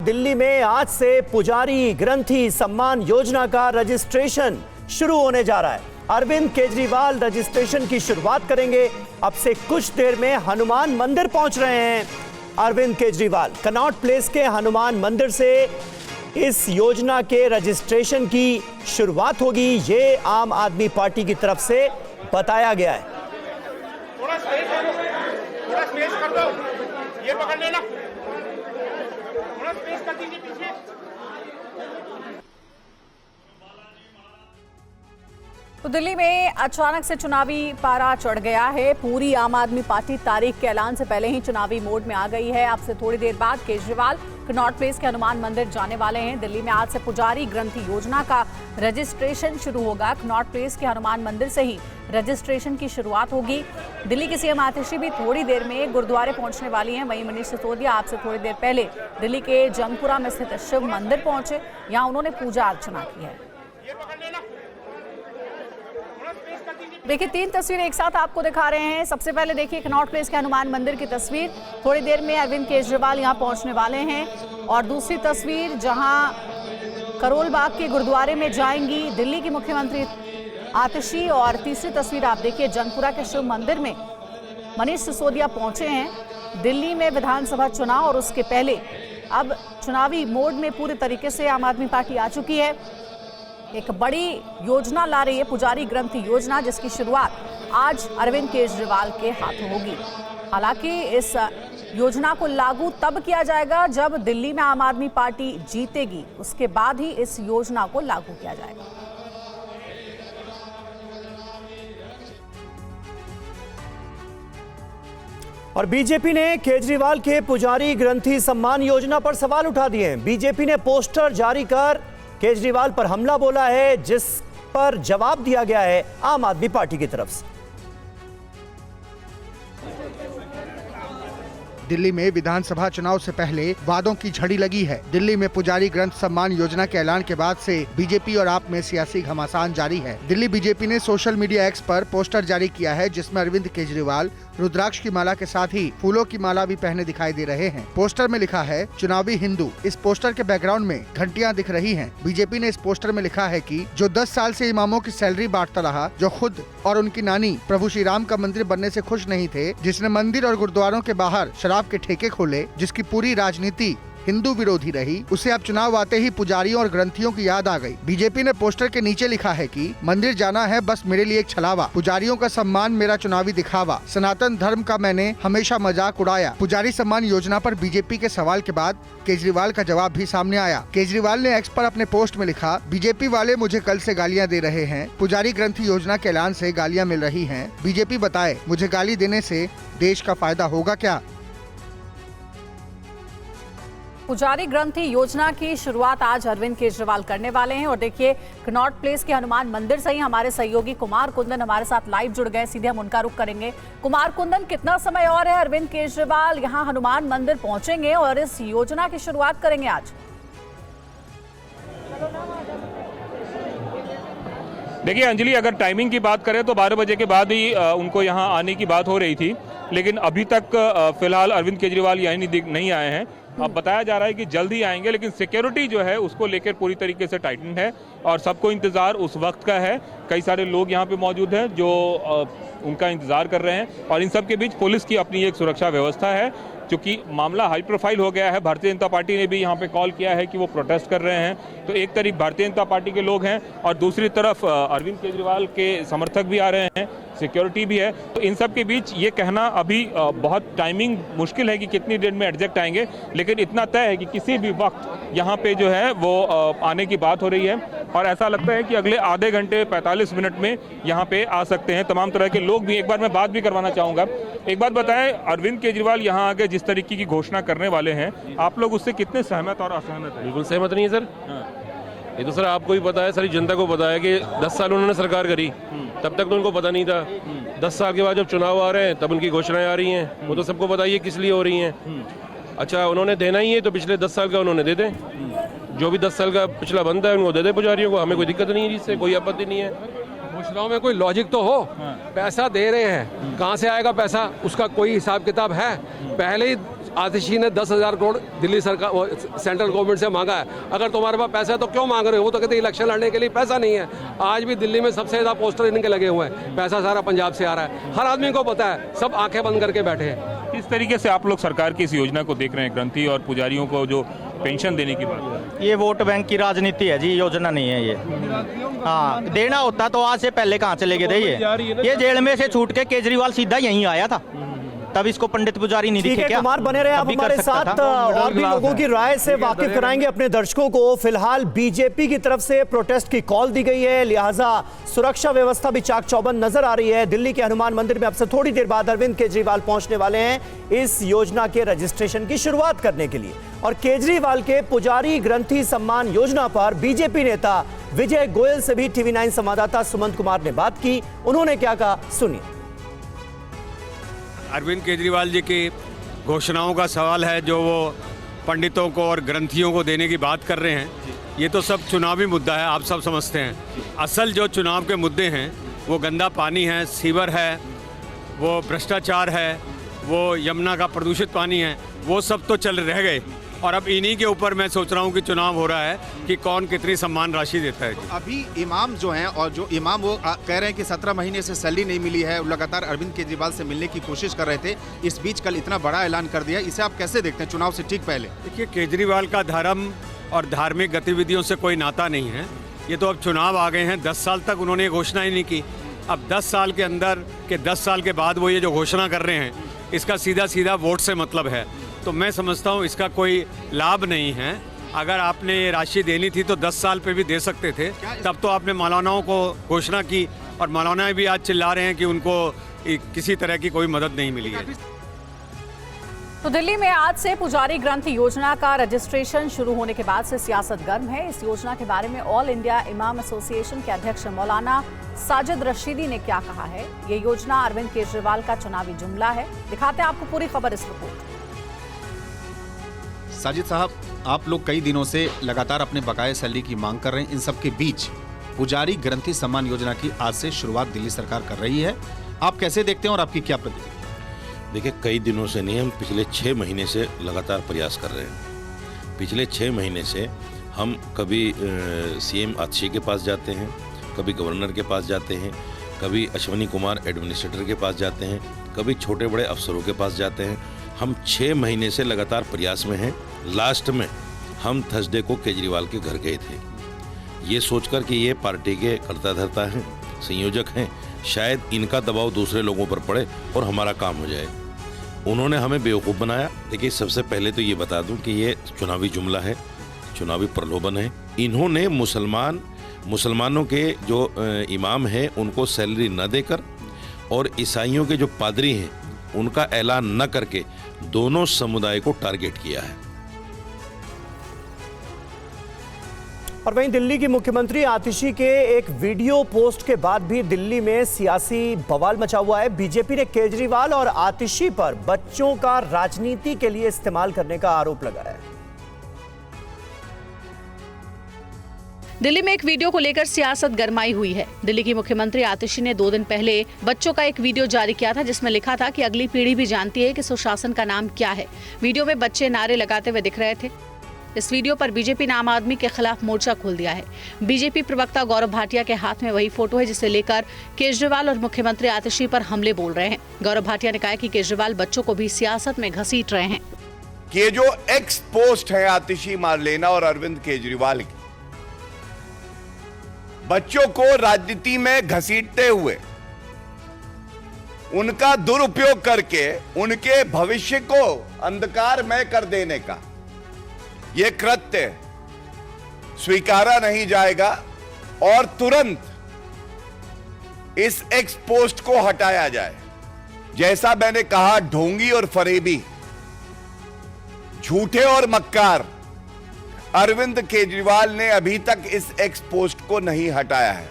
दिल्ली में आज से पुजारी ग्रंथी सम्मान योजना का रजिस्ट्रेशन शुरू होने जा रहा है। अरविंद केजरीवाल रजिस्ट्रेशन की शुरुआत करेंगे। अब से कुछ देर में हनुमान मंदिर पहुंच रहे हैं अरविंद केजरीवाल। कनॉट प्लेस के हनुमान मंदिर से इस योजना के रजिस्ट्रेशन की शुरुआत होगी, ये आम आदमी पार्टी की तरफ से बताया गया है। थोड़ा स्पेस कर दो, ये पकड़ लेना, थोड़ा स्पेस कर दीजिए पीछे। तो दिल्ली में अचानक से चुनावी पारा चढ़ गया है। पूरी आम आदमी पार्टी तारीख के ऐलान से पहले ही चुनावी मोड में आ गई है। अब से थोड़ी देर बाद केजरीवाल कनॉट प्लेस के हनुमान मंदिर जाने वाले हैं। दिल्ली में आज से पुजारी ग्रंथी योजना का रजिस्ट्रेशन शुरू होगा। कनॉट प्लेस के हनुमान मंदिर से ही रजिस्ट्रेशन की शुरुआत होगी। दिल्ली की सीएम आतिशी भी थोड़ी देर में गुरुद्वारे पहुंचने वाली हैं। वहीं मनीष सिसोदिया आज से थोड़ी देर पहले दिल्ली के जंगपुरा में स्थित शिव मंदिर पहुंचे। यहाँ उन्होंने पूजा अर्चना की है। देखिए, 3 तस्वीरें एक साथ आपको दिखा रहे हैं। सबसे पहले देखिए कनॉट प्लेस के हनुमान मंदिर की तस्वीर। थोड़ी देर में अरविंद केजरीवाल यहां पहुंचने वाले हैं। और दूसरी तस्वीर जहां करोल बाग के गुरुद्वारे में जाएंगी दिल्ली की मुख्यमंत्री आतिशी। और तीसरी तस्वीर आप देखिए जंगपुरा के शिव मंदिर में मनीष सिसोदिया पहुंचे हैं। दिल्ली में विधानसभा चुनाव और उसके पहले अब चुनावी मोड में पूरी तरीके से आम आदमी पार्टी आ चुकी है। एक बड़ी योजना ला रही है पुजारी ग्रंथी योजना, जिसकी शुरुआत आज अरविंद केजरीवाल के हाथों होगी। हालांकि इस योजना को लागू तब किया जाएगा जब दिल्ली में आम आदमी पार्टी जीतेगी, उसके बाद ही इस योजना को लागू किया जाएगा। और बीजेपी ने केजरीवाल के पुजारी ग्रंथी सम्मान योजना पर सवाल उठा दिए हैं। बीजेपी ने पोस्टर जारी कर केजरीवाल पर हमला बोला है, जिस पर जवाब दिया गया है आम आदमी पार्टी की तरफ से। दिल्ली में विधानसभा चुनाव से पहले वादों की झड़ी लगी है। दिल्ली में पुजारी ग्रंथ सम्मान योजना के ऐलान के बाद से बीजेपी और आप में सियासी घमासान जारी है। दिल्ली बीजेपी ने सोशल मीडिया एक्स पर पोस्टर जारी किया है, जिसमें अरविंद केजरीवाल रुद्राक्ष की माला के साथ ही फूलों की माला भी पहने दिखाई दे रहे हैं। पोस्टर में लिखा है चुनावी हिंदू। इस पोस्टर के बैकग्राउंड में घंटियां दिख रही हैं। बीजेपी ने इस पोस्टर में लिखा है कि जो 10 साल से इमामों की सैलरी बांटता रहा, जो खुद और उनकी नानी प्रभु श्री राम का मंदिर बनने से खुश नहीं थे, जिसने मंदिर और गुरुद्वारों के बाहर शराब के ठेके खोले, जिसकी पूरी राजनीति हिंदू विरोधी रही, उसे अब चुनाव आते ही पुजारियों और ग्रंथियों की याद आ गई। बीजेपी ने पोस्टर के नीचे लिखा है कि मंदिर जाना है बस मेरे लिए एक छलावा, पुजारियों का सम्मान मेरा चुनावी दिखावा, सनातन धर्म का मैंने हमेशा मजाक उड़ाया। पुजारी सम्मान योजना पर बीजेपी के सवाल के बाद केजरीवाल का जवाब भी सामने आया। केजरीवाल ने एक्स पर अपने पोस्ट में लिखा, बीजेपी वाले मुझे कल से गालियाँ दे रहे हैं। पुजारी ग्रंथी योजना के ऐलान से गालियाँ मिल रही है। बीजेपी बताए मुझे गाली देने से देश का फायदा होगा क्या? पुजारी ग्रंथी योजना की शुरुआत आज अरविंद केजरीवाल करने वाले हैं। और देखिए कनॉट प्लेस के हनुमान मंदिर से ही हमारे सहयोगी कुमार कुंदन हमारे साथ लाइव जुड़ गए। सीधे हम उनका रुख करेंगे। कुमार कुंदन, कितना समय और है अरविंद केजरीवाल यहाँ हनुमान मंदिर पहुंचेंगे और इस योजना की शुरुआत करेंगे आज? देखिए अंजलि, अगर टाइमिंग की बात करें तो 12 बजे के बाद ही उनको यहाँ आने की बात हो रही थी, लेकिन अभी तक फिलहाल अरविंद केजरीवाल यहाँ नहीं आए हैं। अब बताया जा रहा है कि जल्द ही आएंगे, लेकिन सिक्योरिटी जो है उसको लेकर पूरी तरीके से टाइटन है और सबको इंतजार उस वक्त का है। कई सारे लोग यहाँ पे मौजूद हैं जो उनका इंतजार कर रहे हैं और इन सब के बीच पुलिस की अपनी एक सुरक्षा व्यवस्था है। क्योंकि मामला हाई प्रोफाइल हो गया है, भारतीय जनता पार्टी ने भी यहाँ पे कॉल किया है कि वो प्रोटेस्ट कर रहे हैं। तो एक तरफ भारतीय जनता पार्टी के लोग हैं और दूसरी तरफ अरविंद केजरीवाल के समर्थक भी आ रहे हैं, सिक्योरिटी भी है। तो इन सब के बीच ये कहना अभी बहुत टाइमिंग मुश्किल है कि कितनी देर में एडजस्ट आएंगे, लेकिन इतना तय है कि किसी भी वक्त यहाँ पे जो है वो आने की बात हो रही है। और ऐसा लगता है कि अगले आधे घंटे 45 मिनट में यहाँ पे आ सकते हैं तमाम तरह के लोग भी। एक बार मैं बात भी करवाना चाहूँगा। एक बात बताएं, अरविंद केजरीवाल यहाँ आके जिस तरीके की घोषणा करने वाले हैं, आप लोग उससे कितने सहमत और असहमत हैं? बिल्कुल सहमत नहीं है सर। ये तो सर आपको भी पता है, सारी जनता को पता है कि 10 साल उन्होंने सरकार करी, तब तक तो उनको पता नहीं था। 10 साल के बाद जब चुनाव आ रहे हैं तब उनकी घोषणाएं आ रही हैं, वो तो सबको पता ही है किस लिए हो रही हैं। अच्छा, उन्होंने देना ही है तो पिछले 10 साल का उन्होंने दे दें, जो भी 10 साल का पिछला बनता है उनको दे दें पुजारियों को। हमें कोई दिक्कत नहीं है, जिससे कोई आपत्ति नहीं है। घोषणाओं में कोई लॉजिक तो हो। पैसा दे रहे हैं, कहाँ से आएगा पैसा, उसका कोई हिसाब किताब है? पहले ही आतिशी ने 10,000 करोड़ दिल्ली सरकार सेंट्रल गवर्नमेंट से मांगा है। अगर तुम्हारे पास पैसा है तो क्यों मांग रहे हो? वो तो कहते इलेक्शन लड़ने के लिए पैसा नहीं है। आज भी दिल्ली में सबसे ज़्यादा पोस्टर इनके लगे हुए हैं, पैसा सारा पंजाब से आ रहा है। हर आदमी को पता है, सब आंखें बंद करके बैठे हैं। किस तरीके से आप लोग सरकार की इस योजना को देख रहे हैं, ग्रंथी और पुजारियों को जो पेंशन देने की बात? ये वोट बैंक की राजनीति है जी, योजना नहीं है ये। हाँ, देना होता तो आज से पहले कहाँ चले गए थे ये जेल में से छूट के केजरीवाल सीधा यहीं आया था, तब इसको पंडित पुजारी नहीं दिखे क्या? कुमार बने रहे आप हमारे साथ, और भी लोगों की राय से वाकिफ कराएंगे अपने दर्शकों को। फिलहाल बीजेपी की तरफ से प्रोटेस्ट की कॉल दी गई है, लिहाजा सुरक्षा व्यवस्था भी चाक चौबंद नजर आ रही है। दिल्ली के हनुमान मंदिर में अब से थोड़ी देर बाद अरविंद केजरीवाल पहुंचने वाले हैं इस योजना के रजिस्ट्रेशन की शुरुआत करने के लिए। और केजरीवाल के पुजारी ग्रंथी सम्मान योजना पर बीजेपी नेता विजय गोयल से भी TV9 संवाददाता सुमंत कुमार ने बात की। उन्होंने क्या कहा, सुनिए। अरविंद केजरीवाल जी की घोषणाओं का सवाल है जो वो पंडितों को और ग्रंथियों को देने की बात कर रहे हैं, ये तो सब चुनावी मुद्दा है, आप सब समझते हैं। असल जो चुनाव के मुद्दे हैं वो गंदा पानी है, सीवर है, वो भ्रष्टाचार है, वो यमुना का प्रदूषित पानी है, वो सब तो चल रह गए। और अब इन्हीं के ऊपर मैं सोच रहा हूँ कि चुनाव हो रहा है कि कौन कितनी सम्मान राशि देता है। अभी इमाम जो हैं, और जो इमाम वो कह रहे हैं कि 17 महीने से सैलरी नहीं मिली है, लगातार अरविंद केजरीवाल से मिलने की कोशिश कर रहे थे। इस बीच कल इतना बड़ा ऐलान कर दिया, इसे आप कैसे देखते हैं चुनाव से ठीक पहले? देखिए, केजरीवाल का धर्म और धार्मिक गतिविधियों से कोई नाता नहीं है। ये तो अब चुनाव आ गए हैं, 10 साल तक उन्होंने ये घोषणा ही नहीं की। अब 10 साल के अंदर के 10 साल के बाद वो ये जो घोषणा कर रहे हैं, इसका सीधा सीधा वोट से मतलब है। तो मैं समझता हूँ इसका कोई लाभ नहीं है। अगर आपने ये राशि देनी थी तो 10 साल पे भी दे सकते थे। तब तो आपने मौलानाओं को घोषणा की, और मौलाना भी आज चिल्ला रहे हैं कि उनको किसी तरह की कोई मदद नहीं मिली है। तो दिल्ली में आज से पुजारी ग्रंथ योजना का रजिस्ट्रेशन शुरू होने के बाद से सियासत गर्म है। इस योजना के बारे में ऑल इंडिया इमाम एसोसिएशन के अध्यक्ष मौलाना साजिद रशीदी ने क्या कहा है। ये योजना अरविंद केजरीवाल का चुनावी जुमला है। दिखाते हैं आपको पूरी खबर इस रिपोर्ट। साजिद साहब, आप लोग कई दिनों से लगातार अपने बकाया सैलरी की मांग कर रहे हैं। इन सब के बीच पुजारी ग्रंथी सम्मान योजना की आज से शुरुआत दिल्ली सरकार कर रही है, आप कैसे देखते हैं और आपकी क्या प्रतिक्रिया? देखिए, कई दिनों से नहीं, हम पिछले 6 महीने से लगातार प्रयास कर रहे हैं। पिछले 6 महीने से हम कभी CM आतिशी के पास जाते हैं, कभी गवर्नर के पास जाते हैं, कभी अश्वनी कुमार एडमिनिस्ट्रेटर के पास जाते हैं, कभी छोटे बड़े अफसरों के पास जाते हैं। हम 6 महीने से लगातार प्रयास में हैं। लास्ट में हम थर्सडे को केजरीवाल के घर गए थे, ये सोचकर कि ये पार्टी के कर्ता धर्ता हैं, संयोजक हैं, शायद इनका दबाव दूसरे लोगों पर पड़े और हमारा काम हो जाए। उन्होंने हमें बेवकूफ़ बनाया। देखिए, सबसे पहले तो ये बता दूं कि ये चुनावी जुमला है, चुनावी प्रलोभन है। इन्होंने मुसलमानों के जो इमाम हैं उनको सैलरी न देकर और ईसाइयों के जो पादरी हैं उनका ऐलान न करके दोनों समुदाय को टारगेट किया है। और वहीं दिल्ली की मुख्यमंत्री आतिशी के एक वीडियो पोस्ट के बाद भी दिल्ली में सियासी बवाल मचा हुआ है। बीजेपी ने केजरीवाल और आतिशी पर बच्चों का राजनीति के लिए इस्तेमाल करने का आरोप लगाया है। दिल्ली में एक वीडियो को लेकर सियासत गरमाई हुई है। दिल्ली की मुख्यमंत्री आतिशी ने 2 दिन पहले बच्चों का एक वीडियो जारी किया था जिसमें लिखा था कि अगली पीढ़ी भी जानती है कि सुशासन का नाम क्या है। वीडियो में बच्चे नारे लगाते हुए दिख रहे थे। इस वीडियो पर बीजेपी ने आम आदमी के खिलाफ मोर्चा खोल दिया है। बीजेपी प्रवक्ता गौरव भाटिया के हाथ में वही फोटो है जिसे लेकर केजरीवाल और मुख्यमंत्री आतिशी पर हमले बोल रहे हैं। गौरव भाटिया ने कहा कि केजरीवाल बच्चों को भी सियासत में घसीट रहे हैं। ये जो एक्स पोस्ट है आतिशी मारलेना और अरविंद केजरीवाल की, बच्चों को राजनीति में घसीटते हुए उनका दुरुपयोग करके उनके भविष्य को अंधकारमय कर देने का यह कृत्य स्वीकारा नहीं जाएगा और तुरंत इस एक्स पोस्ट को हटाया जाए। जैसा मैंने कहा, ढोंगी और फरेबी, झूठे और मक्कार अरविंद केजरीवाल ने अभी तक इस एक्स पोस्ट को नहीं हटाया है।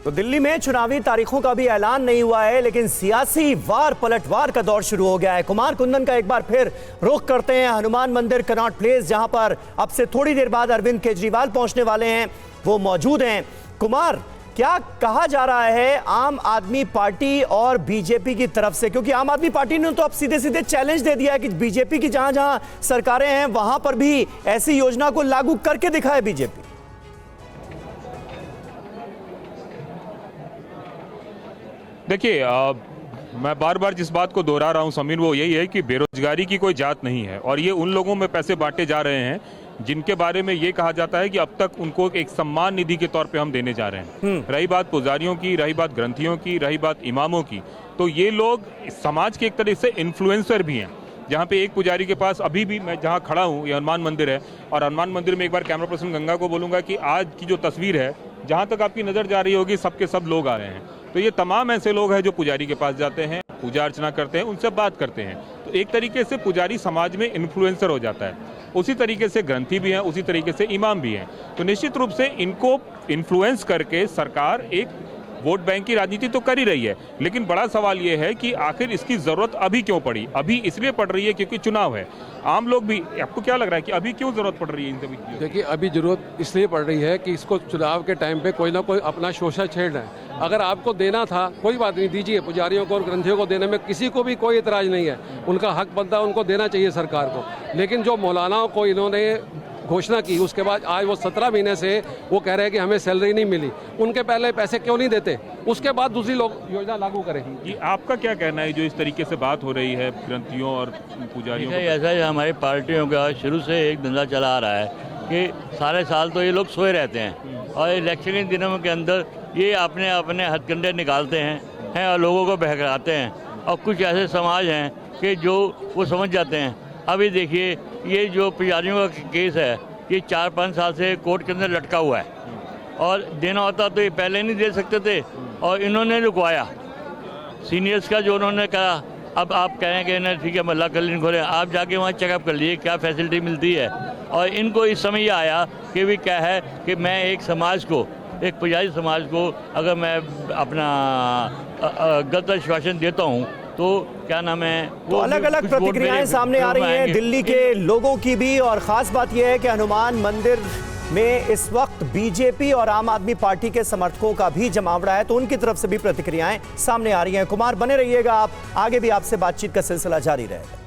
तो दिल्ली में चुनावी तारीखों का भी ऐलान नहीं हुआ है, लेकिन सियासी वार पलटवार का दौर शुरू हो गया है। कुमार कुंदन का एक बार फिर रुख करते हैं हनुमान मंदिर कनॉट प्लेस, जहां पर अब से थोड़ी देर बाद अरविंद केजरीवाल पहुंचने वाले हैं। वो मौजूद हैं। कुमार, क्या कहा जा रहा है आम आदमी पार्टी और बीजेपी की तरफ से, क्योंकि आम आदमी पार्टी ने तो अब सीधे सीधे चैलेंज दे दिया है कि बीजेपी की जहां जहां सरकारें हैं वहां पर भी ऐसी योजना को लागू करके दिखाए बीजेपी। देखिए, मैं बार बार जिस बात को दोहरा रहा हूं समीर, वो यही है कि बेरोजगारी की कोई जात नहीं है और ये उन लोगों में पैसे बांटे जा रहे हैं जिनके बारे में ये कहा जाता है कि अब तक उनको एक सम्मान निधि के तौर पे हम देने जा रहे हैं। रही बात पुजारियों की, रही बात ग्रंथियों की, रही बात इमामों की, तो ये लोग समाज के एक तरह से इन्फ्लुएंसर भी हैं। जहाँ पे एक पुजारी के पास अभी भी मैं जहाँ खड़ा हूँ, ये हनुमान मंदिर है, और हनुमान मंदिर में एक बार कैमरा पर्सन गंगा को बोलूँगा कि आज की जो तस्वीर है, जहाँ तक आपकी नज़र जा रही होगी, सबके सब लोग आ रहे हैं। तो ये तमाम ऐसे लोग हैं जो पुजारी के पास जाते हैं, पूजा अर्चना करते हैं, उनसे बात करते हैं। तो एक तरीके से पुजारी समाज में इन्फ्लुएंसर हो जाता है। उसी तरीके से ग्रंथी भी हैं, उसी तरीके से इमाम भी हैं। तो निश्चित रूप से इनको इन्फ्लुएंस करके सरकार एक वोट बैंक की राजनीति तो कर ही रही है, लेकिन बड़ा सवाल ये है कि आखिर इसकी जरूरत अभी क्यों पड़ी। अभी इसलिए पड़ रही है क्योंकि चुनाव है। आम लोग भी, आपको क्या लग रहा है कि अभी क्यों जरूरत पड़ रही है इन सभी चीजों? देखिए, अभी जरूरत इसलिए पड़ रही है कि इसको चुनाव के टाइम पे कोई ना कोई अपना शोषण छेड़ रहा है। अगर आपको देना था, कोई बात नहीं, दीजिए। पुजारियों को और ग्रंथियों को देने में किसी को भी कोई इतराज नहीं है, उनका हक बनता है, उनको देना चाहिए सरकार को। लेकिन जो मौलानाओं को इन्होंने घोषणा की, उसके बाद आज वो 17 महीने से वो कह रहे हैं कि हमें सैलरी नहीं मिली। उनके पहले पैसे क्यों नहीं देते, उसके बाद दूसरी लोग योजना लागू करें। जी, आपका क्या कहना है जो इस तरीके से बात हो रही है ग्रंथियों और पुजारियों? ऐसा है, हमारी पार्टियों का शुरू से एक धंधा चला आ रहा है कि सारे साल तो ये लोग सोए रहते हैं और इलेक्शन के दिनों के अंदर ये अपने अपने हथकंडे निकालते हैं और लोगों को बहकाते हैं। और कुछ ऐसे समाज हैं कि जो वो समझ जाते हैं। अभी देखिए, ये जो पुजारियों का केस है, ये 4-5 साल से कोर्ट के अंदर लटका हुआ है और देना होता तो ये पहले नहीं दे सकते थे और इन्होंने रुकवाया। सीनियर्स का जो उन्होंने कहा, अब आप कहें कि ना ठीक है मल्ला कलीन खोलें, आप जाके वहाँ चेकअप कर लीजिए क्या फैसिलिटी मिलती है। और इनको इस समय यह आया कि भी क्या है कि मैं एक समाज को, एक पुजारी समाज को अगर मैं अपना गलत आश्वासन देता हूँ तो क्या नाम है, तो अलग अलग प्रतिक्रियाएं सामने आ रही हैं दिल्ली के लोगों की भी। और खास बात यह है कि हनुमान मंदिर में इस वक्त बीजेपी और आम आदमी पार्टी के समर्थकों का भी जमावड़ा है, तो उनकी तरफ से भी प्रतिक्रियाएं सामने आ रही हैं। कुमार, बने रहिएगा आप, आगे भी आपसे बातचीत का सिलसिला जारी रहेगा।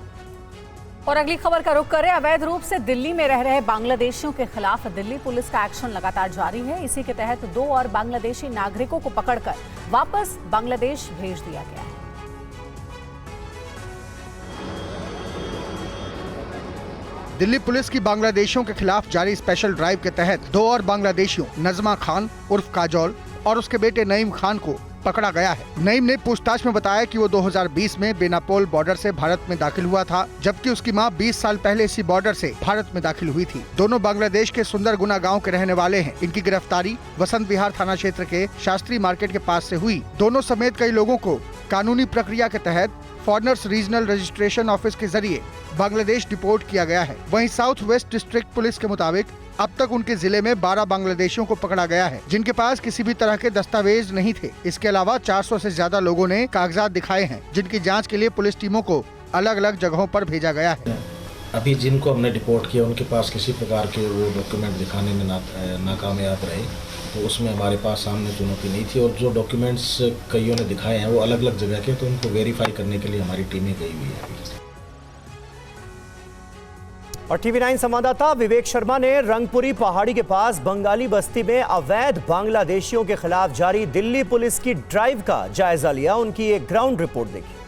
और अगली खबर का रुख करें। अवैध रूप से दिल्ली में रह रहे बांग्लादेशियों के खिलाफ दिल्ली पुलिस का एक्शन लगातार जारी है। इसी के तहत 2 और बांग्लादेशी नागरिकों को पकड़कर वापस बांग्लादेश भेज दिया गया है। दिल्ली पुलिस की बांग्लादेशियों के खिलाफ जारी स्पेशल ड्राइव के तहत 2 और बांग्लादेशियों नजमा खान उर्फ काजोल और उसके बेटे नईम खान को पकड़ा गया है। नईम ने पूछताछ में बताया कि वो 2020 में बेनापोल बॉर्डर से भारत में दाखिल हुआ था, जबकि उसकी मां 20 साल पहले इसी बॉर्डर से भारत में दाखिल हुई थी। दोनों बांग्लादेश के सुंदरगुना गांव के रहने वाले हैं। इनकी गिरफ्तारी वसंत विहार थाना क्षेत्र के शास्त्री मार्केट के पास से हुई। दोनों समेत कई लोगों को कानूनी प्रक्रिया के तहत फॉरेनर्स रीजनल रजिस्ट्रेशन ऑफिस के जरिए बांग्लादेश डिपोर्ट किया गया है। वहीं साउथ वेस्ट डिस्ट्रिक्ट पुलिस के मुताबिक अब तक उनके जिले में 12 बांग्लादेशियों को पकड़ा गया है, जिनके पास किसी भी तरह के दस्तावेज नहीं थे। इसके अलावा 400 से ज्यादा लोगों ने कागजात दिखाए हैं, जिनकी जांच के लिए पुलिस टीमों को अलग अलग जगहों पर भेजा गया है। अभी जिनको हमने डिपोर्ट किया उनके पास किसी प्रकार के वो डॉक्यूमेंट दिखाने में नाकामयाब रहे, तो उसमें हमारे पास सामने चुनौती नहीं थी। और जो डॉक्यूमेंट्स कईयों ने दिखाए हैं वो अलग अलग जगह के, तो उनको वेरीफाई करने के लिए हमारी टीमें गई हुई है। और TV9 संवाददाता विवेक शर्मा ने रंगपुरी पहाड़ी के पास बंगाली बस्ती में अवैध बांग्लादेशियों के खिलाफ जारी दिल्ली पुलिस की ड्राइव का जायजा लिया। उनकी एक ग्राउंड रिपोर्ट देखी।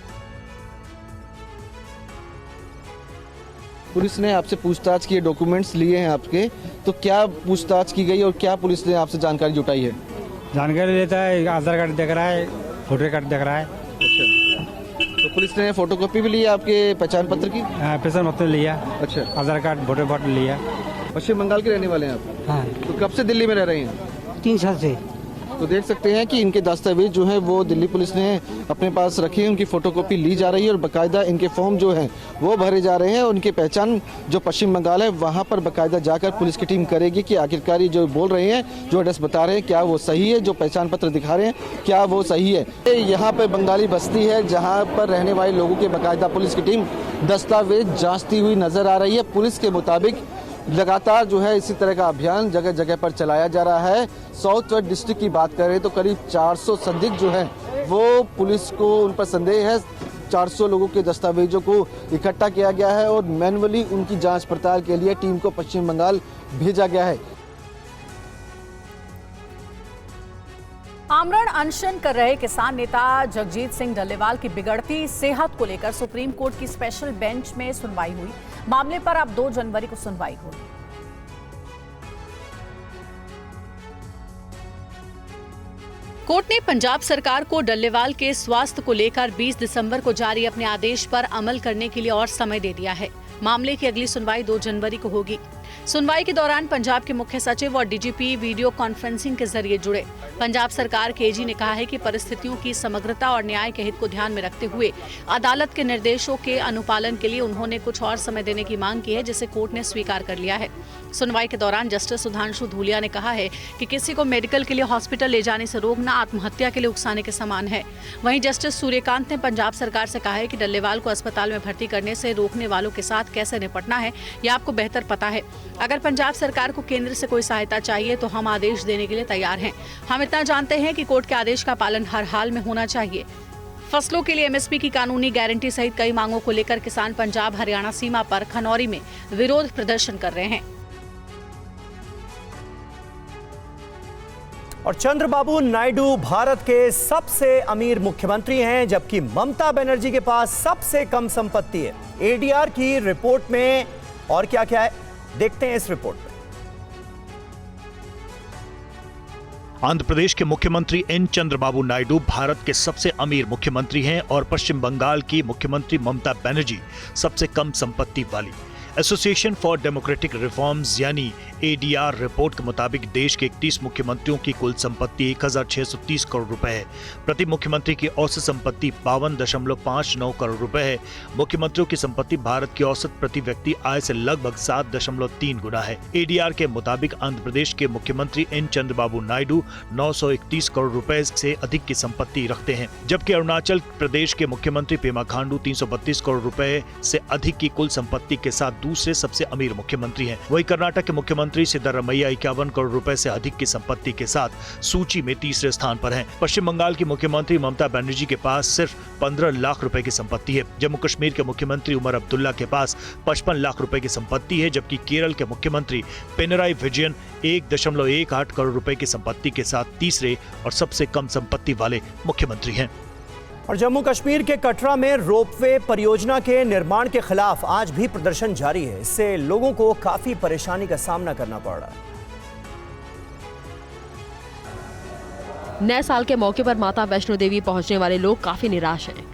पुलिस ने आपसे पूछताछ की, डॉक्यूमेंट्स लिए हैं आपके, तो क्या पूछताछ की गई और क्या पुलिस ने आपसे जानकारी जुटाई है? जानकारी लेता है, आधार कार्ड देख रहा है, वोटर कार्ड देख रहा है। अच्छा, तो पुलिस ने फोटोकॉपी भी लिया आपके पहचान पत्र की? पहचान पत्र लिया। अच्छा, आधार कार्ड, वोटर कार्ड लिया। पश्चिम बंगाल के रहने वाले हैं आप? हाँ। तो कब से दिल्ली में रह रहे हैं? 3 साल से। तो देख सकते हैं कि इनके दस्तावेज जो है वो दिल्ली पुलिस ने अपने पास रखे हैं, उनकी फोटोकॉपी ली जा रही है और बाकायदा इनके फॉर्म जो हैं वो भरे जा रहे हैं। उनकी पहचान जो पश्चिम बंगाल है वहाँ पर बाकायदा जाकर पुलिस की टीम करेगी कि आखिरकार ये जो बोल रहे हैं, जो एड्रेस बता रहे हैं, क्या वो सही है, जो पहचान पत्र दिखा रहे हैं क्या वो सही है। यहाँ पर बंगाली बस्ती है जहाँ पर रहने वाले लोगों के बाकायदा पुलिस की टीम दस्तावेज जाँचती हुई नजर आ रही है। पुलिस के मुताबिक लगातार जो है इसी तरह का अभियान जगह जगह पर चलाया जा रहा है। साउथ वेस्ट डिस्ट्रिक्ट की बात करें तो करीब 400 संदिग्ध जो हैं वो पुलिस को उन पर संदेह है। 400 लोगों के दस्तावेजों को इकट्ठा किया गया है और मैन्युअली उनकी जांच पड़ताल के लिए टीम को पश्चिम बंगाल भेजा गया है। आमरण अनशन कर रहे किसान नेता जगजीत सिंह डल्लेवाल की बिगड़ती सेहत को लेकर सुप्रीम कोर्ट की स्पेशल बेंच में सुनवाई हुई। मामले पर अब 2 जनवरी को सुनवाई होगी। कोर्ट ने पंजाब सरकार को डल्लेवाल के स्वास्थ्य को लेकर 20 दिसंबर को जारी अपने आदेश पर अमल करने के लिए और समय दे दिया है। मामले की अगली सुनवाई 2 जनवरी को होगी। सुनवाई के दौरान पंजाब के मुख्य सचिव और डीजीपी वीडियो कॉन्फ्रेंसिंग के जरिए जुड़े। पंजाब सरकार के एजी ने कहा है कि परिस्थितियों की समग्रता और न्याय के हित को ध्यान में रखते हुए अदालत के निर्देशों के अनुपालन के लिए उन्होंने कुछ और समय देने की मांग की है, जिसे कोर्ट ने स्वीकार कर लिया है। सुनवाई के दौरान जस्टिस सुधांशु धूलिया ने कहा है कि किसी को मेडिकल के लिए हॉस्पिटल ले जाने से रोकना आत्महत्या के लिए उकसाने के समान है। वहीं जस्टिस सूर्यकांत ने पंजाब सरकार से कहा है कि डल्लेवाल को अस्पताल में भर्ती करने से रोकने वालों के साथ कैसे निपटना है यह आपको बेहतर पता है। अगर पंजाब सरकार को केंद्र से कोई सहायता चाहिए तो हम आदेश देने के लिए तैयार हैं। हम इतना जानते हैं कि कोर्ट के आदेश का पालन हर हाल में होना चाहिए। फसलों के लिए एमएसपी की कानूनी गारंटी सहित कई मांगों को लेकर किसान पंजाब हरियाणा सीमा पर खनौरी में विरोध प्रदर्शन कर रहे हैं। और चंद्रबाबू नायडू भारत के सबसे अमीर मुख्यमंत्री हैं, जबकि ममता बनर्जी के पास सबसे कम संपत्ति है। एडीआर की रिपोर्ट में और क्या क्या है, देखते हैं इस रिपोर्ट में। आंध्र प्रदेश के मुख्यमंत्री एन चंद्रबाबू नायडू भारत के सबसे अमीर मुख्यमंत्री हैं और पश्चिम बंगाल की मुख्यमंत्री ममता बनर्जी सबसे कम संपत्ति वाली। एसोसिएशन फॉर डेमोक्रेटिक रिफॉर्म्स यानी एडीआर रिपोर्ट के मुताबिक देश के 31 मुख्यमंत्रियों की कुल संपत्ति 1630 करोड़ रुपए है। प्रति मुख्यमंत्री की औसत संपत्ति 52.59 करोड़ रुपए है। मुख्यमंत्रियों की संपत्ति भारत की औसत प्रति व्यक्ति आय से लगभग 7.3 गुना है। एडीआर के मुताबिक आंध्र प्रदेश के मुख्यमंत्री एन चंद्रबाबू नायडू 931 करोड़ रुपए से अधिक की संपत्ति रखते हैं, जबकि अरुणाचल प्रदेश के मुख्यमंत्री पेमा खांडू 332 करोड़ रुपए से अधिक की कुल संपत्ति के साथ दूसरे सबसे अमीर मुख्यमंत्री हैं। वहीं कर्नाटक के मुख्यमंत्री सिद्धारमैया 51 करोड़ रुपए से अधिक की संपत्ति के साथ सूची में तीसरे स्थान पर हैं। पश्चिम बंगाल की मुख्यमंत्री ममता बनर्जी के पास सिर्फ 15 लाख रुपए की संपत्ति है। जम्मू कश्मीर के मुख्यमंत्री उमर अब्दुल्ला के पास 55 लाख रुपए की संपत्ति है, जबकि केरल के मुख्यमंत्री पिनराई विजयन 1.18 करोड़ रुपए की संपत्ति के साथ तीसरे और सबसे कम संपत्ति वाले मुख्यमंत्री हैं। और जम्मू कश्मीर के कटरा में रोपवे परियोजना के निर्माण के खिलाफ आज भी प्रदर्शन जारी है। इससे लोगों को काफी परेशानी का सामना करना पड़ रहा है। नए साल के मौके पर माता वैष्णो देवी पहुंचने वाले लोग काफी निराश हैं।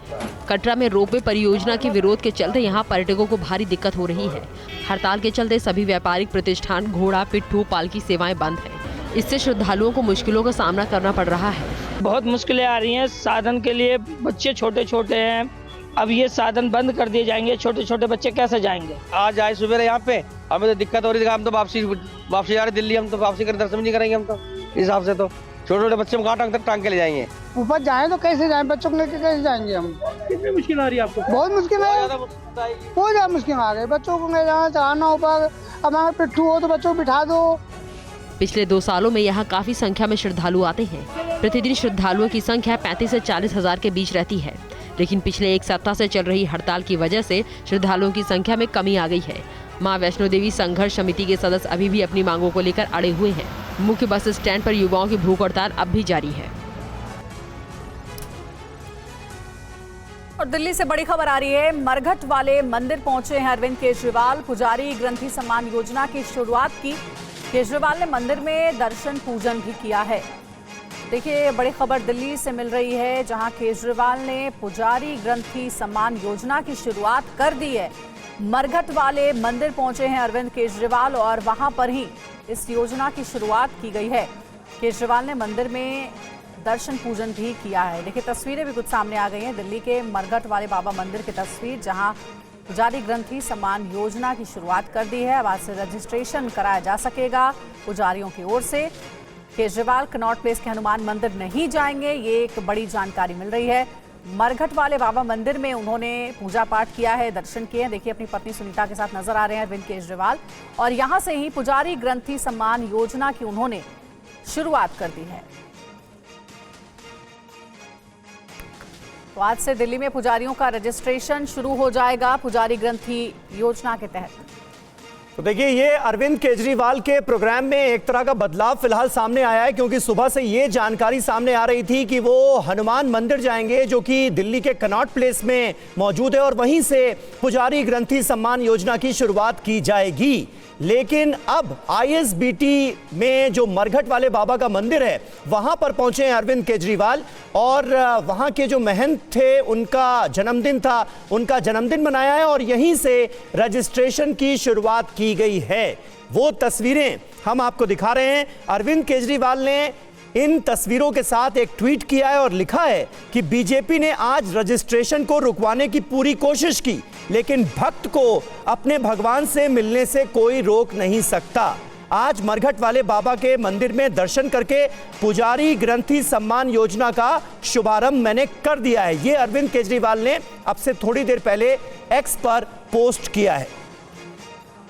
कटरा में रोपवे परियोजना के विरोध के चलते यहां पर्यटकों को भारी दिक्कत हो रही है। हड़ताल के चलते सभी व्यापारिक प्रतिष्ठान, घोड़ा, पिट्ठू, पालकी सेवाएं बंद है। इससे श्रद्धालुओं को मुश्किलों का सामना करना पड़ रहा है। बहुत मुश्किलें आ रही हैं साधन के लिए। बच्चे छोटे छोटे हैं, अब ये साधन बंद कर दिए जाएंगे, छोटे छोटे बच्चे कैसे जाएंगे? आज आए सुबह यहाँ पे, हमें तो दिक्कत हो रही थी। हम तो वापसी जा रहे दिल्ली, हम तो वापसी कर दर्शन नहीं करेंगे। हम तो इस हिसाब से तो छोटे छोटे बच्चे कहाँ तक टांग के ले जाएंगे? ऊपर जाए तो कैसे जाए, बच्चों को लेकर कैसे जाएंगे हम? कितनी मुश्किल आ रही है आपको? बहुत मुश्किल है, बहुत ज्यादा मुश्किल आ गई। बच्चों को ले जाना चढ़ाना ऊपर, अब हमें पिट्ठू हो तो बच्चों को बिठा दो। पिछले 2 सालों में यहाँ काफी संख्या में श्रद्धालु आते हैं। प्रतिदिन श्रद्धालुओं की संख्या 35 से 40 हजार के बीच रहती है, लेकिन पिछले एक सप्ताह से चल रही हड़ताल की वजह से श्रद्धालुओं की संख्या में कमी आ गई है। मां वैष्णो देवी संघर्ष समिति के सदस्य अभी भी अपनी मांगों को लेकर अड़े हुए हैं। मुख्य बस स्टैंड पर युवाओं की भूख हड़ताल अब भी जारी है। और दिल्ली से बड़ी खबर आ रही है। मरघट वाले मंदिर पहुंचे हैं अरविंद केजरीवाल। पुजारी ग्रंथी सम्मान योजना की शुरुआत की। केजरीवाल ने मंदिर में दर्शन पूजन भी किया है। देखिए, बड़ी खबर दिल्ली से मिल रही है, जहां केजरीवाल ने पुजारी ग्रंथी सम्मान योजना की शुरुआत कर दी है। मरघट वाले मंदिर पहुंचे हैं अरविंद केजरीवाल और वहां पर ही इस योजना की शुरुआत की गई है। केजरीवाल ने मंदिर में दर्शन पूजन भी किया है। देखिए, तस्वीरें भी कुछ सामने आ गई हैं। दिल्ली के मरघट वाले बाबा मंदिर की तस्वीर, जहां पुजारी ग्रंथी सम्मान योजना की शुरुआत कर दी है। अब आज से रजिस्ट्रेशन कराया जा सकेगा पुजारियों की ओर से। केजरीवाल कनॉट प्लेस के हनुमान मंदिर नहीं जाएंगे, ये एक बड़ी जानकारी मिल रही है। मरघट वाले बाबा मंदिर में उन्होंने पूजा पाठ किया है, दर्शन किए हैं। देखिए अपनी पत्नी सुनीता के साथ नजर आ रहे हैं अरविंद केजरीवाल, और यहां से ही पुजारी ग्रंथी सम्मान योजना की उन्होंने शुरुआत कर दी है। तो आज से दिल्ली में पुजारियों का रजिस्ट्रेशन शुरू हो जाएगा पुजारी ग्रंथी योजना के तहत। तो देखिए ये अरविंद केजरीवाल के प्रोग्राम में एक तरह का बदलाव फिलहाल सामने आया है, क्योंकि सुबह से ये जानकारी सामने आ रही थी कि वो हनुमान मंदिर जाएंगे जो कि दिल्ली के कनॉट प्लेस में मौजूद है, और वहीं से पुजारी ग्रंथी सम्मान योजना की शुरुआत की जाएगी। लेकिन अब आईएसबीटी में जो मरघट वाले बाबा का मंदिर है वहां पर पहुंचे हैं अरविंद केजरीवाल, और वहां के जो महंत थे उनका जन्मदिन था, उनका जन्मदिन मनाया है और यहीं से रजिस्ट्रेशन की शुरुआत की गई है। वो तस्वीरें हम आपको दिखा रहे हैं। अरविंद केजरीवाल ने इन तस्वीरों के साथ एक ट्वीट किया है और लिखा है कि बीजेपी ने आज रजिस्ट्रेशन को रुकवाने की पूरी कोशिश की, लेकिन भक्त को अपने भगवान से मिलने से कोई रोक नहीं सकता। आज मरघट वाले बाबा के मंदिर में दर्शन करके पुजारी ग्रंथी सम्मान योजना का शुभारंभ मैंने कर दिया है। ये अरविंद केजरीवाल ने अब से थोड़ी देर पहले एक्स पर पोस्ट किया है।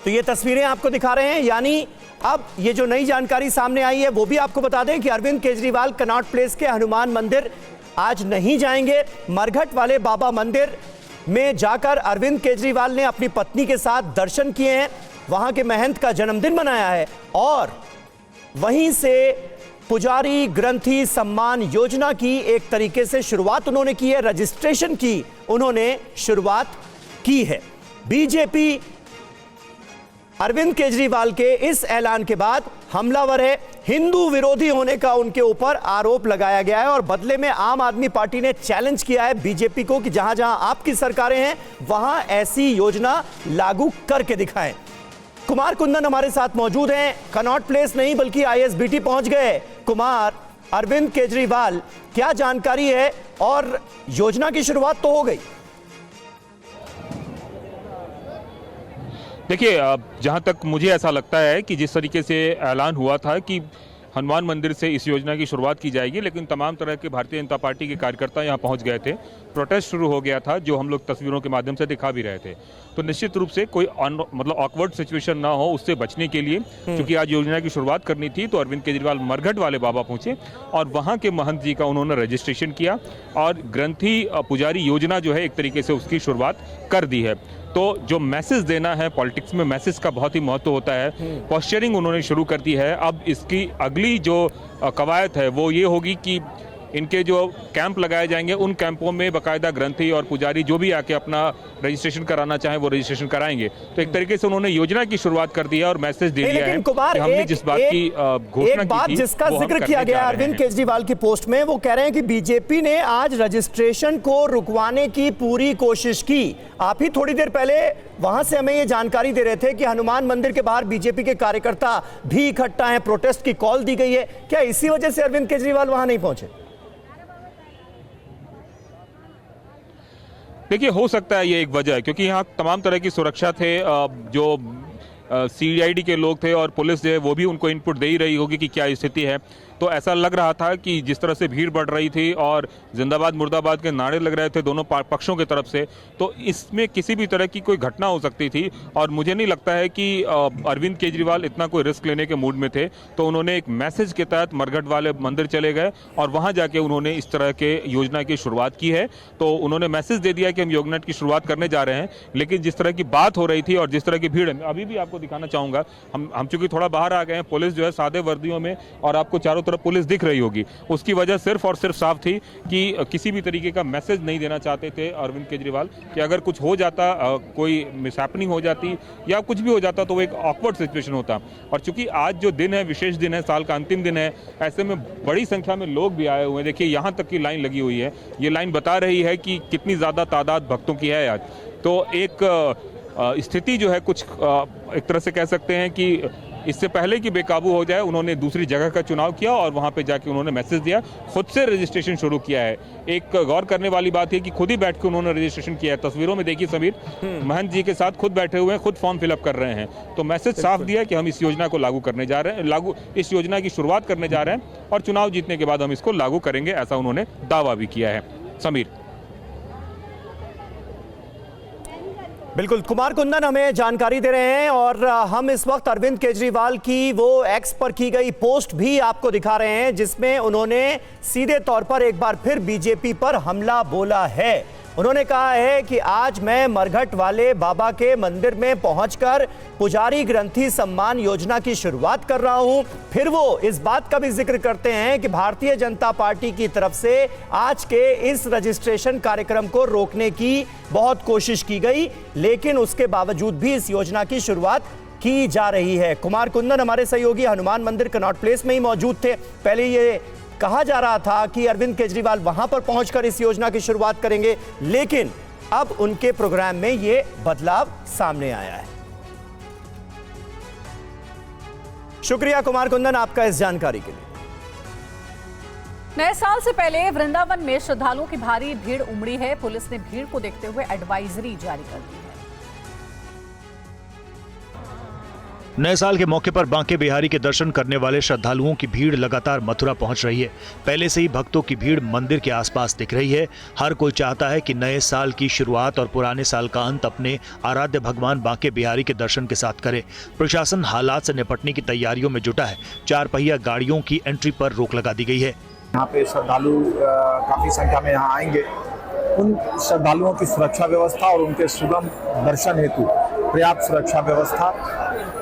तो ये तस्वीरें आपको दिखा रहे हैं, यानी अब ये जो नई जानकारी सामने आई है वो भी आपको बता दें कि अरविंद केजरीवाल कनॉट प्लेस के हनुमान मंदिर आज नहीं जाएंगे। मरघट वाले बाबा मंदिर में जाकर अरविंद केजरीवाल ने अपनी पत्नी के साथ दर्शन किए हैं, वहां के महंत का जन्मदिन मनाया है, और वहीं से पुजारी ग्रंथी सम्मान योजना की एक तरीके से शुरुआत उन्होंने की है, रजिस्ट्रेशन की उन्होंने शुरुआत की है। बीजेपी अरविंद केजरीवाल के इस ऐलान के बाद हमलावर है, हिंदू विरोधी होने का उनके ऊपर आरोप लगाया गया है, और बदले में आम आदमी पार्टी ने चैलेंज किया है बीजेपी को कि जहां जहां आपकी सरकारें हैं वहां ऐसी योजना लागू करके दिखाएं। कुमार कुंदन हमारे साथ मौजूद हैं, कनॉट प्लेस नहीं बल्कि आईएसबीटी पहुंच गए। कुमार, अरविंद केजरीवाल क्या जानकारी है, और योजना की शुरुआत तो हो गई? देखिए जहां तक मुझे ऐसा लगता है कि जिस तरीके से ऐलान हुआ था कि हनुमान मंदिर से इस योजना की शुरुआत की जाएगी, लेकिन तमाम तरह के भारतीय जनता पार्टी के कार्यकर्ता यहां पहुंच गए थे, प्रोटेस्ट शुरू हो गया था जो हम लोग तस्वीरों के माध्यम से दिखा भी रहे थे। तो निश्चित रूप से कोई मतलब ऑकवर्ड सिचुएशन ना हो उससे बचने के लिए, क्योंकि आज योजना की शुरुआत करनी थी, तो अरविंद केजरीवाल मरघट वाले बाबा पहुंचे और वहां के महंत जी का उन्होंने रजिस्ट्रेशन किया और ग्रंथी पुजारी योजना जो है एक तरीके से उसकी शुरुआत कर दी है। तो जो मैसेज देना है, पॉलिटिक्स में मैसेज का बहुत ही महत्व होता है, पोस्चरिंग उन्होंने शुरू कर दी है। अब इसकी अगली जो कवायद है वो ये होगी कि इनके जो कैंप लगाए जाएंगे उन कैंपों में बाकायदा ग्रंथी और पुजारी जो भी आके अपना रजिस्ट्रेशन कराना चाहें वो रजिस्ट्रेशन कराएंगे। तो एक तरीके से उन्होंने योजना की शुरुआत कर दी है और मैसेज दे दिया है कि हमने जिस बात की घोषणा की थी जिसका जिक्र किया गया अरविंद केजरीवाल की पोस्ट में, वो कह रहे हैं कि बीजेपी ने आज रजिस्ट्रेशन को रुकवाने की पूरी कोशिश की। आप ही थोड़ी देर पहले वहां से हमें ये जानकारी दे रहे थे कि हनुमान मंदिर के बाहर बीजेपी के कार्यकर्ता भी इकट्ठा हैं, प्रोटेस्ट की कॉल दी गई है। क्या इसी वजह से अरविंद केजरीवाल वहां नहीं पहुंचे? देखिए हो सकता है ये एक वजह है, क्योंकि यहाँ तमाम तरह की सुरक्षा थे, जो सीआईडी के लोग थे और पुलिस जो है वो भी उनको इनपुट दे ही रही होगी कि क्या स्थिति है। तो ऐसा लग रहा था कि जिस तरह से भीड़ बढ़ रही थी और जिंदाबाद मुर्दाबाद के नारे लग रहे थे दोनों पक्षों की तरफ से, तो इसमें किसी भी तरह की कोई घटना हो सकती थी। और मुझे नहीं लगता है कि अरविंद केजरीवाल इतना कोई रिस्क लेने के मूड में थे। तो उन्होंने एक मैसेज के तहत मरघट वाले मंदिर चले गए और वहां जाके उन्होंने इस तरह के योजना की शुरुआत की है। तो उन्होंने मैसेज दे दिया कि हम योजना की शुरुआत करने जा रहे हैं, लेकिन जिस तरह की बात हो रही थी और जिस तरह की भीड़, अभी भी आपको दिखाना चाहूंगा, हम चूंकि थोड़ा बाहर आ गए हैं, पुलिस जो है सादे वर्दियों में और आपको चारों तरफ पुलिस दिख रही होगी, उसकी वजह सिर्फ और सिर्फ साफ थी कि किसी भी तरीके का मैसेज नहीं देना चाहते थे अरविंद केजरीवाल कि अगर कुछ हो जाता, कोई मिसहैपनिंग हो जाती या कुछ भी हो जाता तो वो एक ऑकवर्ड सिचुएशन होता। और चूंकि आज जो दिन है, विशेष दिन है, साल का अंतिम दिन है, ऐसे में बड़ी संख्या में लोग भी आए हुए हैं। देखिए यहाँ तक की लाइन लगी हुई है, ये लाइन बता रही है कि कितनी ज्यादा तादाद भक्तों की है आज। तो एक स्थिति जो है कुछ एक तरह से कह सकते हैं कि इससे पहले कि बेकाबू हो जाए, उन्होंने दूसरी जगह का चुनाव किया और वहां पे जाके उन्होंने मैसेज दिया, खुद से रजिस्ट्रेशन शुरू किया है। एक गौर करने वाली बात है कि खुद ही बैठ के उन्होंने रजिस्ट्रेशन किया है। तस्वीरों में देखिए समीर महंत जी के साथ खुद बैठे हुए हैं, खुद फॉर्म फिलअप कर रहे हैं। तो मैसेज साफ दिया कि हम इस योजना को लागू करने जा रहे हैं, इस योजना की शुरुआत करने जा रहे हैं और चुनाव जीतने के बाद हम इसको लागू करेंगे, ऐसा उन्होंने दावा भी किया है। समीर। बिल्कुल, कुमार कुंदन हमें जानकारी दे रहे हैं और हम इस वक्त अरविंद केजरीवाल की वो एक्स पर की गई पोस्ट भी आपको दिखा रहे हैं जिसमें उन्होंने सीधे तौर पर एक बार फिर बीजेपी पर हमला बोला है। उन्होंने कहा है कि आज मैं मरघट वाले बाबा के मंदिर में पहुंचकर पुजारी ग्रंथी सम्मान योजना की शुरुआत कर रहा हूं। फिर वो इस बात का भी जिक्र करते हैं कि भारतीय जनता पार्टी की तरफ से आज के इस रजिस्ट्रेशन कार्यक्रम को रोकने की बहुत कोशिश की गई, लेकिन उसके बावजूद भी इस योजना की शुरुआत की जा रही है। कुमार कुंदन हमारे सहयोगी हनुमान मंदिर कनॉट प्लेस में ही मौजूद थे। पहले ये कहा जा रहा था कि अरविंद केजरीवाल वहां पर पहुंचकर इस योजना की शुरुआत करेंगे, लेकिन अब उनके प्रोग्राम में ये बदलाव सामने आया है। शुक्रिया कुमार कुंदन आपका इस जानकारी के लिए। नए साल से पहले वृंदावन में श्रद्धालुओं की भारी भीड़ उमड़ी है। पुलिस ने भीड़ को देखते हुए एडवाइजरी जारी कर दी है। नए साल के मौके पर बांके बिहारी के दर्शन करने वाले श्रद्धालुओं की भीड़ लगातार मथुरा पहुंच रही है। पहले से ही भक्तों की भीड़ मंदिर के आसपास दिख रही है। हर कोई चाहता है कि नए साल की शुरुआत और पुराने साल का अंत अपने आराध्य भगवान बांके बिहारी के दर्शन के साथ करे। प्रशासन हालात से निपटने की तैयारियों में जुटा है। 4 पहिया गाड़ियों की एंट्री पर रोक लगा दी गई है। यहाँ पे श्रद्धालु काफी संख्या में यहाँ आएंगे। उन श्रद्धालुओं की सुरक्षा व्यवस्था और उनके सुगम दर्शन हेतु पर्याप्त सुरक्षा व्यवस्था,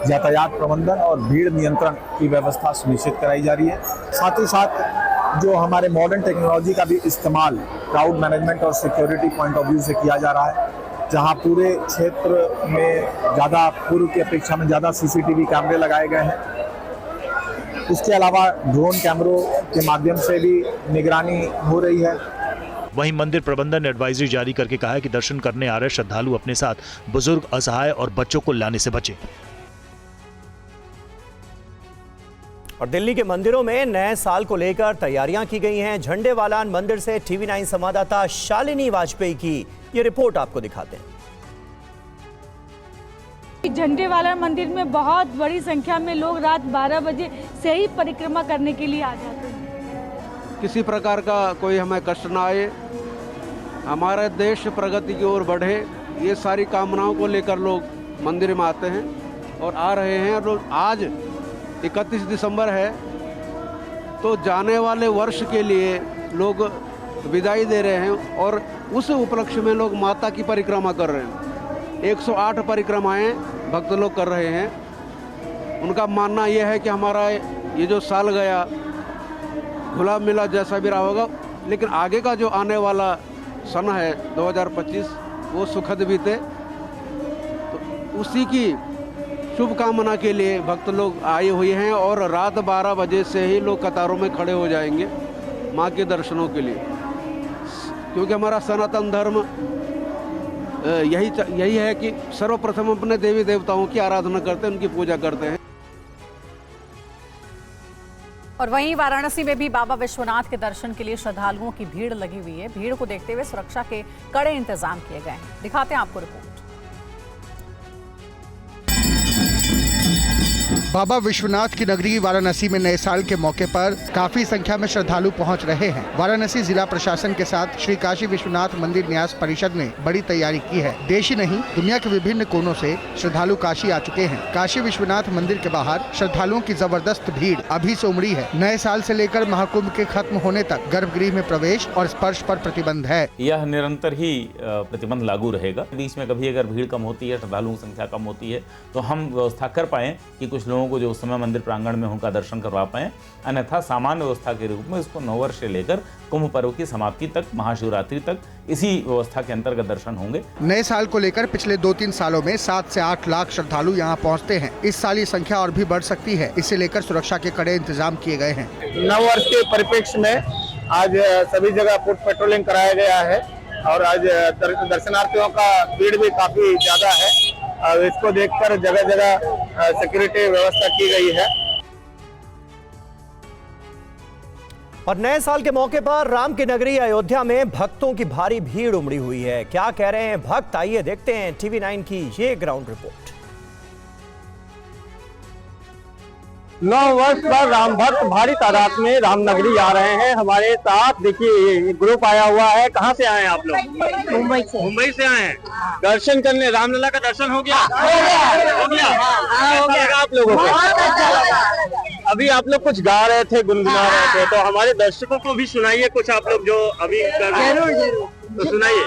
यातायात प्रबंधन और भीड़ नियंत्रण की व्यवस्था सुनिश्चित कराई जा रही है। साथ ही साथ जो हमारे मॉडर्न टेक्नोलॉजी का भी इस्तेमाल क्राउड मैनेजमेंट और सिक्योरिटी पॉइंट ऑफ व्यू से किया जा रहा है, जहां पूरे क्षेत्र में ज़्यादा पूर्व की अपेक्षा में ज़्यादा CCTV कैमरे लगाए गए हैं। इसके अलावा ड्रोन कैमरों के माध्यम से भी निगरानी हो रही है। वहीं मंदिर प्रबंधन ने एडवाइजरी जारी करके कहा है कि दर्शन करने आ रहे श्रद्धालु अपने साथ बुजुर्ग, असहाय और बच्चों को लाने से बचें। और दिल्ली के मंदिरों में नए साल को लेकर तैयारियां की गई हैं। झंडेवालान मंदिर से TV9 संवाददाता शालिनी वाजपेयी की ये रिपोर्ट आपको दिखाते हैं। झंडेवालान मंदिर में बहुत बड़ी संख्या में लोग रात 12 बजे से ही परिक्रमा करने के लिए आ जाते हैं। किसी प्रकार का कोई हमें कष्ट ना आए, हमारा देश प्रगति की ओर बढ़े, ये सारी कामनाओं को लेकर लोग मंदिर में आते हैं और आ रहे हैं। और आज 31 दिसंबर है, तो जाने वाले वर्ष के लिए लोग विदाई दे रहे हैं और उस उपलक्ष्य में लोग माता की परिक्रमा कर रहे हैं। 108 परिक्रमाएं भक्त लोग कर रहे हैं। उनका मानना यह है कि हमारा ये जो साल गया खुला मिला जैसा भी रहा होगा, लेकिन आगे का जो आने वाला सन है 2025 वो सुखद बीते। तो उसी की शुभकामना के लिए भक्त लोग आए हुए हैं और रात 12 बजे से ही लोग कतारों में खड़े हो जाएंगे माँ के दर्शनों के लिए, क्योंकि हमारा सनातन धर्म यही है कि सर्वप्रथम अपने देवी देवताओं की आराधना करते हैं, उनकी पूजा करते हैं। और वहीं वाराणसी में भी बाबा विश्वनाथ के दर्शन के लिए श्रद्धालुओं की भीड़ लगी हुई है। भीड़ को देखते हुए सुरक्षा के कड़े इंतजाम किए गए हैं। दिखाते हैं आपको रिपोर्ट। बाबा विश्वनाथ की नगरी वाराणसी में नए साल के मौके पर काफी संख्या में श्रद्धालु पहुंच रहे हैं। वाराणसी जिला प्रशासन के साथ श्री काशी विश्वनाथ मंदिर न्यास परिषद ने बड़ी तैयारी की है। देश ही नहीं, दुनिया के विभिन्न कोनों से श्रद्धालु काशी आ चुके हैं। काशी विश्वनाथ मंदिर के बाहर श्रद्धालुओं की जबरदस्त भीड़ अभी से उमड़ी है। नए साल से लेकर महाकुंभ के खत्म होने तक गर्भगृह में प्रवेश और स्पर्श पर प्रतिबंध है। यह निरंतर ही प्रतिबंध लागू रहेगा। बीच में कभी अगर भीड़ कम होती है, श्रद्धालुओं की संख्या कम होती है, तो हम व्यवस्था कर पाए कि कुछ लोगों को जो उस समय मंदिर प्रांगण में उनका दर्शन करवा पाए। अन्यथा सामान्य व्यवस्था के रूप में इसको नववर्ष से लेकर कुंभ पर्व की समाप्ति तक, महाशिवरात्रि तक इसी व्यवस्था के अंतर्गत दर्शन होंगे। नए साल को लेकर पिछले 2-3 सालों में 7 से 8 लाख श्रद्धालु यहाँ पहुँचते हैं। इस साल ये संख्या और भी बढ़ सकती है। इसे लेकर सुरक्षा के कड़े इंतजाम किए गए हैं। नववर्ष के परिप्रेक्ष्य में आज सभी जगह फुट पेट्रोलिंग कराया गया है और आज दर्शनार्थियों का भीड़ भी काफी ज्यादा है। इसको देखकर जगह जगह सिक्योरिटी व्यवस्था की गई है। और नए साल के मौके पर राम की नगरी अयोध्या में भक्तों की भारी भीड़ उमड़ी हुई है। क्या कह रहे हैं भक्त, आइए देखते हैं TV9 की ये ग्राउंड रिपोर्ट। 9 वर्ष पर राम भक्त भारी तादाद में रामनगरी आ रहे हैं। हमारे साथ देखिए ये ग्रुप आया हुआ है। कहाँ से आए हैं आप लोग? मुंबई से। मुंबई से आए हैं दर्शन करने। रामलला का दर्शन हो गया? हो गया। कैसा लगा आप लोगों को? अभी आप लोग कुछ गा रहे थे, गुनगुना रहे थे, तो हमारे दर्शकों को भी सुनाइए कुछ आप लोग जो अभी कर रहे हैं। जरूर। तो सुनाइए।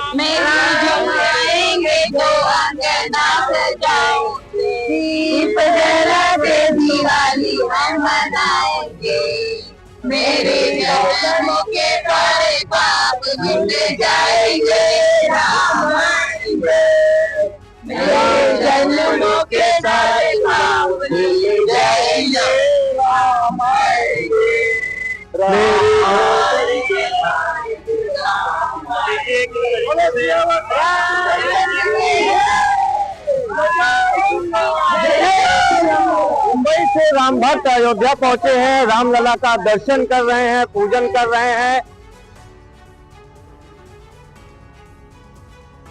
दीप जला के दिवाली हम मनाएंगे, मेरे जन्मों के सारे पाप मिट जाएंगे, राम आएंगे, मेरे जन्मों के सारे पाप मिट जाएंगे, राम आएंगे, मुंबई से राम भक्त अयोध्या पहुंचे हैं, रामलला का दर्शन कर रहे हैं, पूजन कर रहे हैं।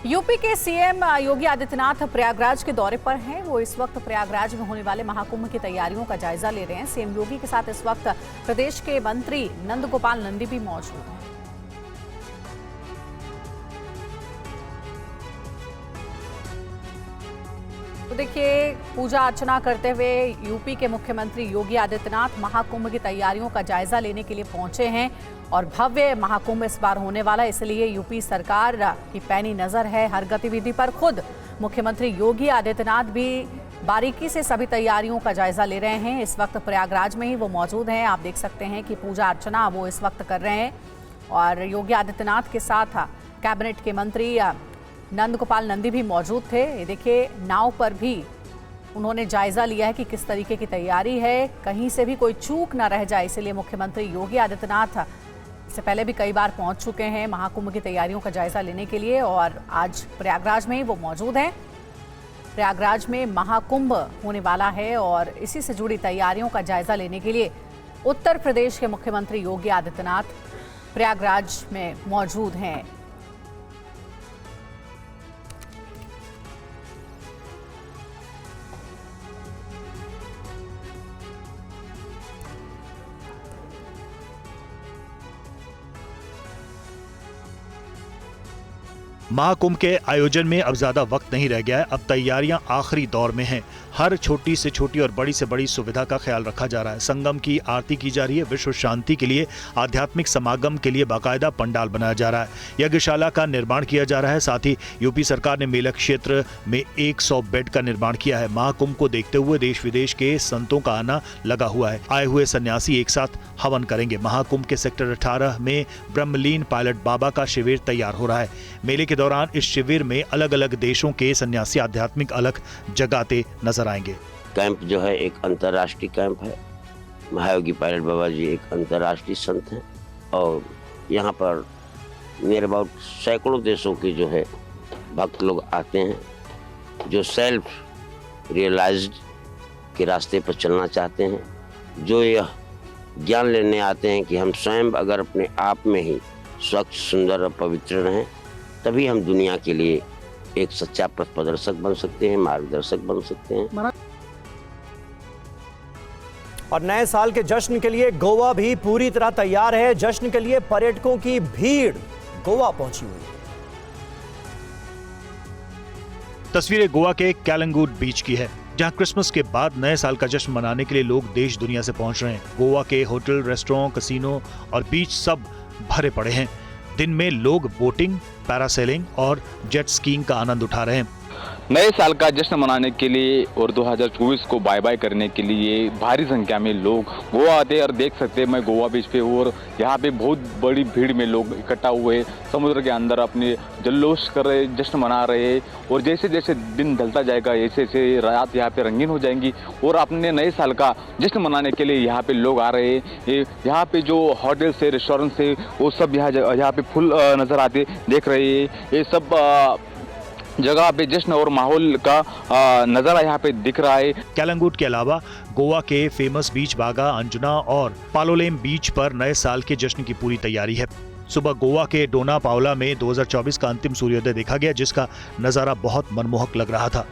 यूपी के सीएम योगी आदित्यनाथ प्रयागराज के दौरे पर हैं। वो इस वक्त प्रयागराज में होने वाले महाकुंभ की तैयारियों का जायजा ले रहे हैं। सीएम योगी के साथ इस वक्त प्रदेश के मंत्री नंद गोपाल नंदी भी मौजूद हैं। तो देखिए, पूजा अर्चना करते हुए यूपी के मुख्यमंत्री योगी आदित्यनाथ महाकुंभ की तैयारियों का जायजा लेने के लिए पहुंचे हैं और भव्य महाकुंभ इस बार होने वाला है, इसलिए यूपी सरकार की पैनी नजर है हर गतिविधि पर। खुद मुख्यमंत्री योगी आदित्यनाथ भी बारीकी से सभी तैयारियों का जायजा ले रहे हैं। इस वक्त प्रयागराज में ही वो मौजूद हैं। आप देख सकते हैं कि पूजा अर्चना वो इस वक्त कर रहे हैं और योगी आदित्यनाथ के साथ कैबिनेट के मंत्री नंद गोपाल नंदी भी मौजूद थे। ये देखिए, नाव पर भी उन्होंने जायजा लिया है कि किस तरीके की तैयारी है, कहीं से भी कोई चूक ना रह जाए, इसलिए मुख्यमंत्री योगी आदित्यनाथ इससे पहले भी कई बार पहुंच चुके हैं महाकुंभ की तैयारियों का जायजा लेने के लिए और आज प्रयागराज में ही वो मौजूद हैं। प्रयागराज में महाकुंभ होने वाला है और इसी से जुड़ी तैयारियों का जायजा लेने के लिए उत्तर प्रदेश के मुख्यमंत्री योगी आदित्यनाथ प्रयागराज में मौजूद हैं। महाकुंभ के आयोजन में अब ज्यादा वक्त नहीं रह गया है। अब तैयारियां आखिरी दौर में हैं। हर छोटी से छोटी और बड़ी से बड़ी सुविधा का ख्याल रखा जा रहा है। संगम की आरती की जा रही है। विश्व शांति के लिए आध्यात्मिक समागम के लिए बाकायदा पंडाल बनाया जा रहा है। यज्ञशाला का निर्माण किया जा रहा है। साथ ही यूपी सरकार ने मेला क्षेत्र में 100 बेड का निर्माण किया है। महाकुंभ को देखते हुए देश विदेश के संतों का आना लगा हुआ है। आए हुए सन्यासी एक साथ हवन करेंगे। महाकुंभ के सेक्टर 18 में ब्रह्मलीन पायलट बाबा का शिविर तैयार हो रहा है। मेले के दौरान इस शिविर में अलग अलग देशों के सन्यासी आध्यात्मिक अलख जगाते नजर आएंगे। कैंप जो है एक अंतर्राष्ट्रीय कैंप है। महायोगी पायलट बाबा जी एक अंतर्राष्ट्रीय संत हैं और यहाँ पर नियर अबाउट सैकड़ों देशों के जो है भक्त लोग आते हैं, जो सेल्फ रियलाइज्ड के रास्ते पर चलना चाहते हैं, जो यह ज्ञान लेने आते हैं कि हम स्वयं अगर अपने आप में ही स्वच्छ, सुंदर और पवित्र रहें, तभी हम दुनिया के लिए एक सच्चा पथ प्रदर्शक बन सकते हैं, मार्गदर्शक बन सकते हैं। और नए साल के जश्न के लिए गोवा भी पूरी तरह तैयार है। जश्न के लिए पर्यटकों की भीड़ गोवा पहुंची हुई है। तस्वीरें गोवा के कैलंगूट बीच की है, जहां क्रिसमस के बाद नए साल का जश्न मनाने के लिए लोग देश दुनिया से पहुंच रहे हैं। गोवा के होटल, रेस्टोरेंट, कसिनो और बीच सब भरे पड़े हैं। दिन में लोग बोटिंग, पैरासेलिंग और जेट स्कीइंग का आनंद उठा रहे हैं। नए साल का जश्न मनाने के लिए और 2024 को बाय बाय करने के लिए भारी संख्या में लोग गोवा आते हैं। और देख सकते हैं, मैं गोवा बीच पे हूँ और यहाँ पे बहुत बड़ी भीड़ में लोग इकट्ठा हुए समुद्र के अंदर अपने जल्लोष कर रहे, जश्न मना रहे। और जैसे जैसे दिन ढलता जाएगा, ऐसे ऐसे रात यहाँ पे रंगीन हो जाएंगी और अपने नए साल का जश्न मनाने के लिए यहाँ पे लोग आ रहे हैं। यहाँ पे जो होटल से, रेस्टोरेंट से, वो सब यहाँ पे फुल नज़र आते देख रहे हैं। ये सब जगह पे जश्न और माहौल का नज़ारा यहाँ पे दिख रहा है। कैलंगूट के अलावा गोवा के फेमस बीच बागा, अंजुना और पालोलेम बीच पर नए साल के जश्न की पूरी तैयारी है। सुबह गोवा के डोना पावला में 2024 का अंतिम सूर्योदय देखा गया, जिसका नज़ारा बहुत मनमोहक लग रहा था।